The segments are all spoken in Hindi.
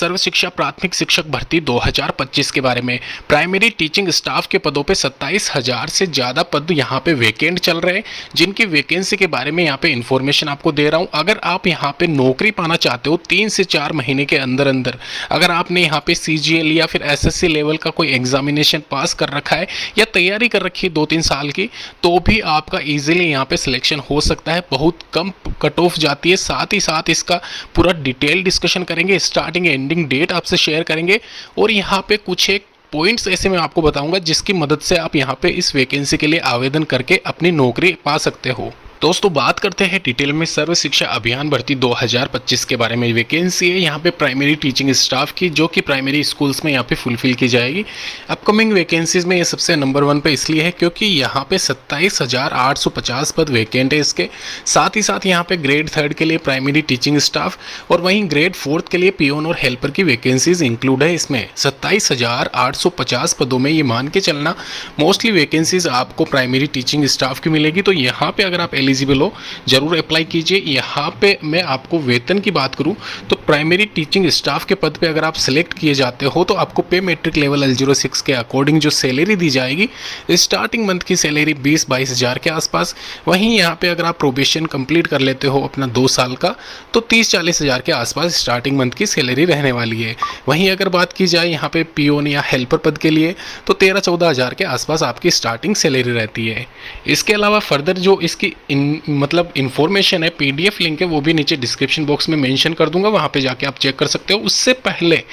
सर्व शिक्षा प्राथमिक शिक्षक भर्ती 2025 के बारे में। प्राइमरी टीचिंग स्टाफ के पदों पे 27,000 से ज़्यादा पद यहाँ पे वैकेंट चल रहे हैं, जिनकी वैकेंसी के बारे में यहाँ पे इन्फॉर्मेशन आपको दे रहा हूँ। अगर आप यहाँ पे नौकरी पाना चाहते हो 3 से 4 महीने के अंदर अंदर, अगर आपने यहाँ पे CGL या फिर SSC लेवल का कोई एग्जामिनेशन पास कर रखा है या तैयारी कर रखी है 2-3 साल की, तो भी आपका ईजिली यहाँ पे सिलेक्शन हो सकता है। बहुत कम कट ऑफ जाती है। साथ ही साथ इसका पूरा डिटेल डिस्कशन करेंगे, स्टार्टिंग एंडिंग डेट आपसे शेयर करेंगे और यहाँ पे कुछ एक पॉइंट्स ऐसे मैं आपको बताऊंगा जिसकी मदद से आप यहाँ पे इस वैकेंसी के लिए आवेदन करके अपनी नौकरी पा सकते हो। दोस्तों बात करते हैं डिटेल में सर्व शिक्षा अभियान भर्ती 2025 के बारे में। वैकेंसी है यहाँ पे प्राइमरी टीचिंग स्टाफ की, जो कि प्राइमरी स्कूल्स में यहाँ पे फुलफिल की जाएगी। अपकमिंग वैकेंसीज में ये सबसे नंबर 1 पे इसलिए है क्योंकि यहाँ पे 27,850 पद वैकेंट है इसके। साथ ही साथ यहाँ पे ग्रेड 3 के लिए प्राइमरी टीचिंग स्टाफ और वहीं ग्रेड 4 के लिए पियोन और हेल्पर की वैकेंसीज इंक्लूड है इसमें। 27,850 पदों में ये मान के चलना मोस्टली वैकेंसीज आपको प्राइमरी टीचिंग स्टाफ की मिलेगी। तो यहाँ पे अगर आप एलिजिबल हो जरूर अप्लाई कीजिए। यहाँ पे मैं आपको वेतन की बात करूँ तो प्राइमरी टीचिंग स्टाफ के पद पे अगर आप सिलेक्ट किए जाते हो तो आपको पे मैट्रिक लेवल L06 के अकॉर्डिंग जो सैलरी दी जाएगी, स्टार्टिंग मंथ की सैलरी 20-22 हज़ार के आसपास। वहीं यहाँ पे अगर आप प्रोबेशन कंप्लीट कर लेते हो अपना 2 साल का, तो 30-40 हज़ार के आसपास स्टार्टिंग मंथ की सैलरी रहने वाली है। वहीं अगर बात की जाए यहाँ पे पियोन या हेल्पर पद के लिए तो 13-14 हज़ार के आसपास आपकी स्टार्टिंग सैलरी रहती है। इसके अलावा फर्दर जो इसकी मतलब इन्फॉर्मेशन है, PDF लिंक है, वो भी नीचे डिस्क्रिप्शन बॉक्स में मेंशन कर दूंगा, वहां पे जाके आप चेक कर सकते हो। उससे पहले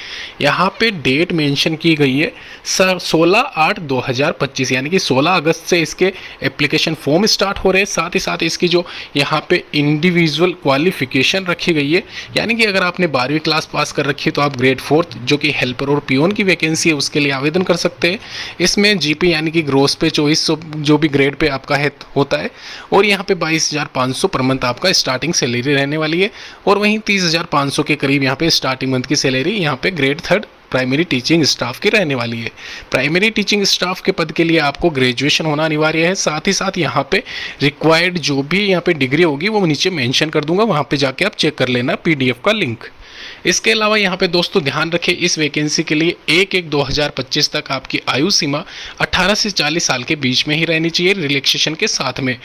यहाँ पे डेट मेंशन की गई है 16/8/2025, यानी कि 16 अगस्त से इसके एप्लीकेशन फॉर्म स्टार्ट हो रहे हैं। साथ ही साथ इसकी जो यहाँ पे इंडिविजुअल क्वालिफिकेशन रखी गई है, यानी कि अगर आपने 12वीं क्लास पास कर रखी है तो आप ग्रेड 4 जो कि हेल्पर और पियोन की वैकेंसी है उसके लिए आवेदन कर सकते हैं। इसमें GP यानी कि ग्रोस पे 2400 जो भी ग्रेड पे आपका है होता है, और यहाँ पे 22,500 पर मंथ आपका स्टार्टिंग सैलरी रहने वाली है। और वहीं 30,500 के करीब यहाँ पे स्टार्टिंग मंथ की सैलरी यहाँ पे ग्रेड 3 प्राइमरी टीचिंग स्टाफ की रहने वाली है। प्राइमरी टीचिंग स्टाफ के पद के लिए आपको ग्रेजुएशन होना अनिवार्य है। साथ ही साथ यहाँ पे रिक्वायर्ड जो भी यहाँ पे डिग्री होगी वो नीचे मेंशन कर दूंगा, वहाँ पे जाके आप चेक कर लेना PDF का लिंक। इसके अलावा यहाँ पे दोस्तों ध्यान रखें, इस वैकेंसी के लिए 1/1/2025 तक आपकी आयु सीमा 18 से 40 साल के बीच में ही रहनी चाहिए, रिलैक्सेशन के साथ में।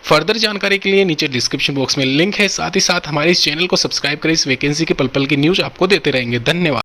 फर्दर जानकारी के लिए नीचे डिस्क्रिप्शन बॉक्स में लिंक है। साथ ही साथ हमारे इस चैनल को सब्सक्राइब करें, इस वैकेंसी के पल पल की न्यूज़ आपको देते रहेंगे। धन्यवाद।